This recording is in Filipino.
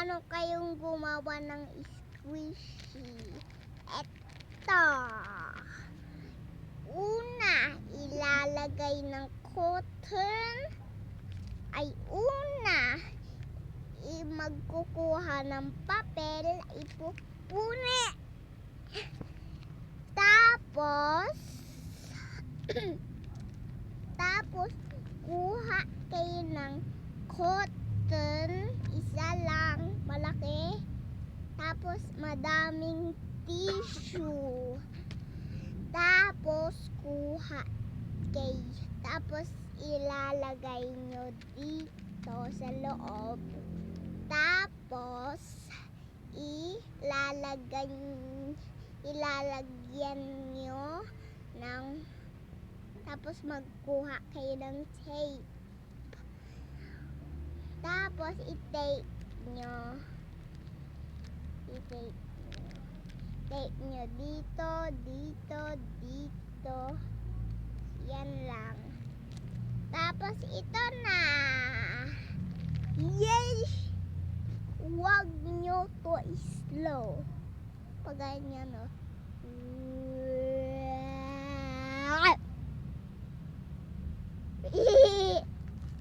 paano kayong gumawa ng squishy? Eto. Una, ilalagay ng cotton. Ay una, magkukuha ng papel, ipupuni. Tapos, kuha kayo ng cotton, isa lang, malaki. Tapos, madaming tissue. Tapos, tapos ilalagay nyo dito sa loob. Tapos, ilalagyan nyo ng, tapos magkuha kayo ng tape. Tapos, i-tape nyo dito, dito, dito. Yan lang. Tapos, ito na. Yay! Huwag nyo to slow. Pag ganyan, no?